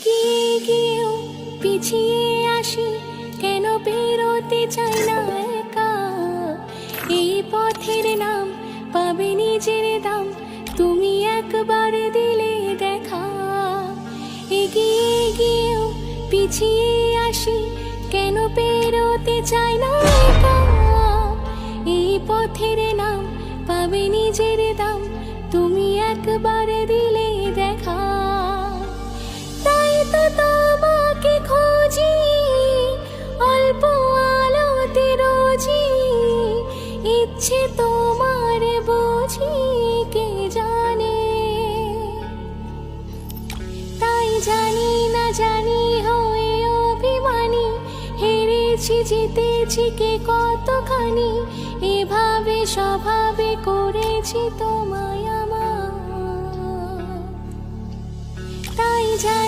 এগিয়ে গিয়েও পিছিয়ে আসি, কেন বেরোতে চাই না একা। এই পথের নাম পাবে নিজের দাম, তুমি একবার দিলে দেখা। এগিয়ে গিয়েও পিছিয়ে আসি, কেন বেরোতে চাই না একা। এই পথের নাম পাবে নিজের দাম, তুমি একবার দিলে দেখা। তাই তো তোমাকে খুঁজি অল্প আলোতে রোজি, ইচ্ছে তোমার বুঝি কে জানে। তাই জানি না জানি হয়ে অভিমানী, হেরেছি জিতেছি কে কতখানি, এভাবে স্বভাবে করেছি তোমায় আমার। তাই জানি